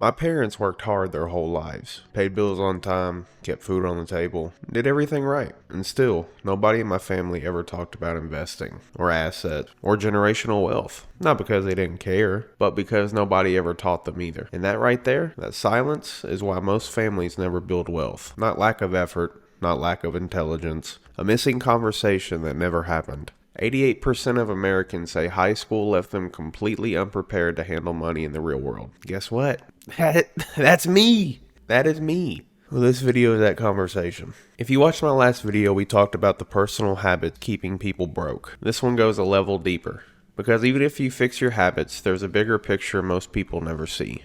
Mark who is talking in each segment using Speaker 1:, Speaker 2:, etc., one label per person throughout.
Speaker 1: My parents worked hard their whole lives, paid bills on time, kept food on the table, did everything right, and still, nobody in my family ever talked about investing, or assets, or generational wealth. Not because they didn't care, but because nobody ever taught them either. And that right there, that silence, is why most families never build wealth. Not lack of effort, not lack of intelligence, a missing conversation that never happened. 88% of Americans say high school left them completely unprepared to handle money in the real world. Guess what? That's me. That is me. Well, this video is that conversation. If you watched my last video, we talked about the personal habits keeping people broke. This one goes a level deeper. Because even if you fix your habits, there's a bigger picture most people never see.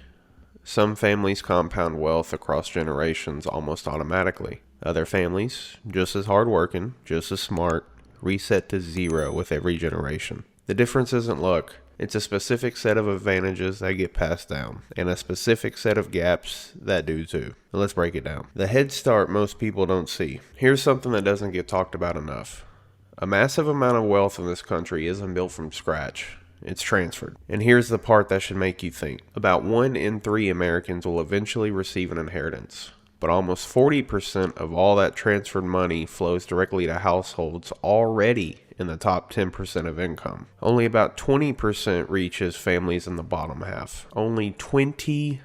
Speaker 1: Some families compound wealth across generations almost automatically. Other families, just as hardworking, just as smart, reset to zero with every generation. The difference isn't luck. It's a specific set of advantages that get passed down, and a specific set of gaps that do too. Let's break it down. The head start most people don't see. Here's something that doesn't get talked about enough. A massive amount of wealth in this country isn't built from scratch. It's transferred. And here's the part that should make you think. About 1 in 3 Americans will eventually receive an inheritance. But almost 40% of all that transferred money flows directly to households already in the top 10% of income. Only about 20% reaches families in the bottom half. Only 20%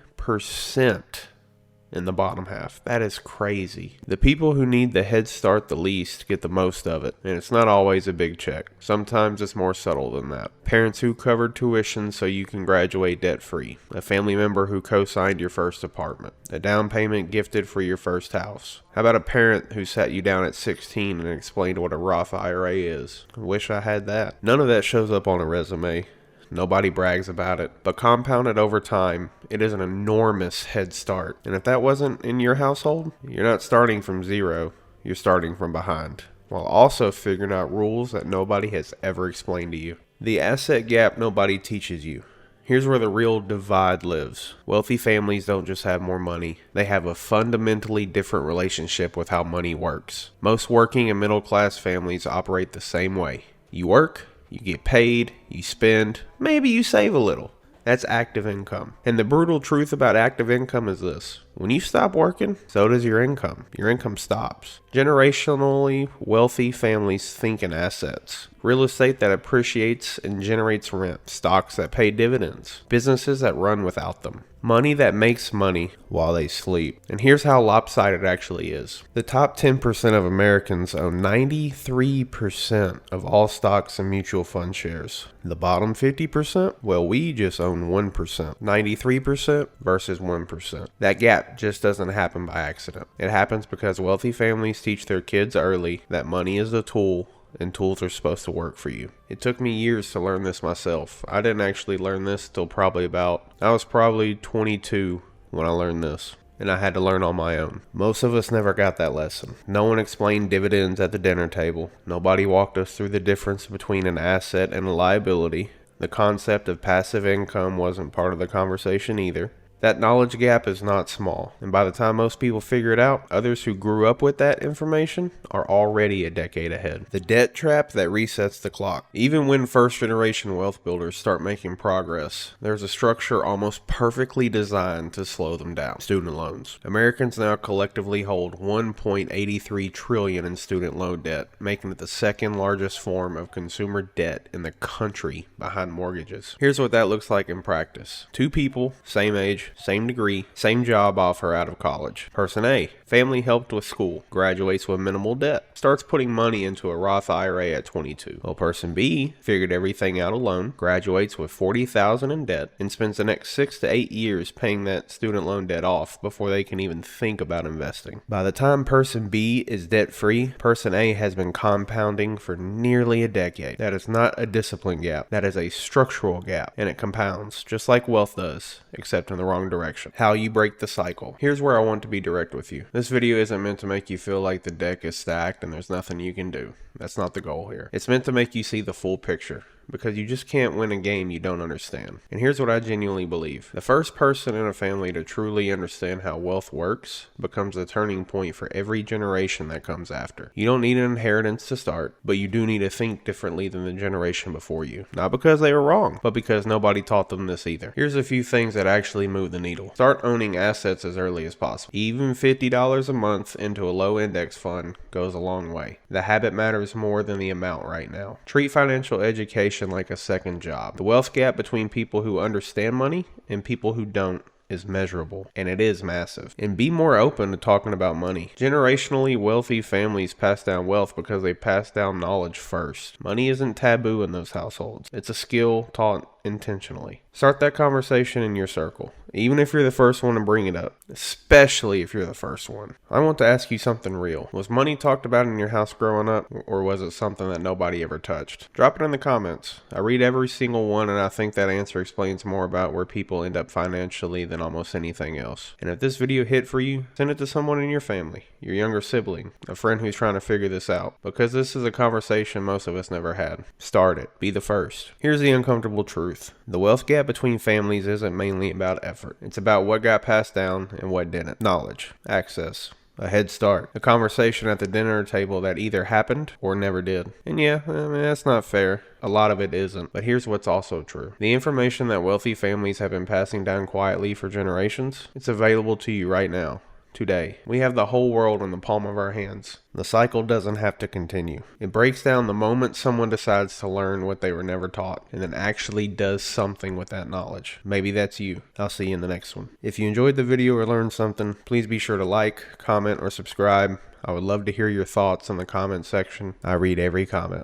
Speaker 1: in the bottom half. That is crazy. The people who need the head start the least get the most of it, and it's not always a big check. Sometimes it's more subtle than that. Parents who covered tuition so you can graduate debt-free. A family member who co-signed your first apartment. A down payment gifted for your first house. How about a parent who sat you down at 16 and explained what a Roth IRA is? I wish I had that. None of that shows up on a resume. Nobody brags about it, but compounded over time, it is an enormous head start. And if that wasn't in your household, you're not starting from zero, you're starting from behind, while also figuring out rules that nobody has ever explained to you. The asset gap nobody teaches you. Here's where the real divide lives. Wealthy families don't just have more money, they have a fundamentally different relationship with how money works. Most working and middle class families operate the same way. You work, you get paid, you spend, maybe you save a little. That's active income. And the brutal truth about active income is this. When you stop working, so does your income. Your income stops. Generationally wealthy families think in assets. Real estate that appreciates and generates rent. Stocks that pay dividends. Businesses that run without them. Money that makes money while they sleep. And here's how lopsided it actually is. The top 10% of Americans own 93% of all stocks and mutual fund shares. The bottom 50%? Well, we just own 1%. 93% versus 1%. That gap just doesn't happen by accident. It happens because wealthy families teach their kids early that money is a tool and tools are supposed to work for you. It took me years to learn this myself. I didn't actually learn this till I was probably 22 when I learned this. And I had to learn on my own. Most of us never got that lesson. No one explained dividends at the dinner table. Nobody walked us through the difference between an asset and a liability. The concept of passive income wasn't part of the conversation either. That knowledge gap is not small, and by the time most people figure it out, others who grew up with that information are already a decade ahead. The debt trap that resets the clock. Even when first-generation wealth builders start making progress, there's a structure almost perfectly designed to slow them down. Student loans. Americans now collectively hold $1.83 trillion in student loan debt, making it the second largest form of consumer debt in the country behind mortgages. Here's what that looks like in practice. Two people, same age, same degree, same job offer out of college. Person A, family helped with school, graduates with minimal debt, starts putting money into a Roth IRA at 22. Well, person B figured everything out alone, graduates with $40,000 in debt, and spends the next 6 to 8 years paying that student loan debt off before they can even think about investing. By the time person B is debt-free, person A has been compounding for nearly a decade. That is not a discipline gap. That is a structural gap, and it compounds, just like wealth does, except in the wrong direction. How you break the cycle. Here's where I want to be direct with you. This video isn't meant to make you feel like the deck is stacked and there's nothing you can do. That's not the goal here. It's meant to make you see the full picture. because you just can't win a game you don't understand. And here's what I genuinely believe. The first person in a family to truly understand how wealth works becomes the turning point for every generation that comes after. You don't need an inheritance to start, but you do need to think differently than the generation before you. Not because they were wrong, but because nobody taught them this either. Here's a few things that actually move the needle. Start owning assets as early as possible. Even $50 a month into a low index fund goes a long way. The habit matters more than the amount right now. Treat financial education like a second job. The wealth gap between people who understand money and people who don't is measurable, and it is massive. And be more open to talking about money. Generationally wealthy families pass down wealth because they pass down knowledge first. Money isn't taboo in those households. It's a skill taught intentionally. Start that conversation in your circle, even if you're the first one to bring it up, especially if you're the first one. I want to ask you something real. Was money talked about in your house growing up, or was it something that nobody ever touched? Drop it in the comments. I read every single one, and I think that answer explains more about where people end up financially than almost anything else. And if this video hit for you, send it to someone in your family, your younger sibling, a friend who's trying to figure this out, because this is a conversation most of us never had. Start it. Be the first. Here's the uncomfortable truth. The wealth gap between families isn't mainly about effort. It's about what got passed down and what didn't. Knowledge, access, a head start, a conversation at the dinner table that either happened or never did. And yeah, that's not fair. A lot of it isn't. But here's what's also true. The information that wealthy families have been passing down quietly for generations, it's available to you right now. Today, we have the whole world in the palm of our hands. The cycle doesn't have to continue. It breaks down the moment someone decides to learn what they were never taught and then actually does something with that knowledge. Maybe that's you. I'll see you in the next one. If you enjoyed the video or learned something, please be sure to like, comment, or subscribe. I would love to hear your thoughts in the comment section. I read every comment.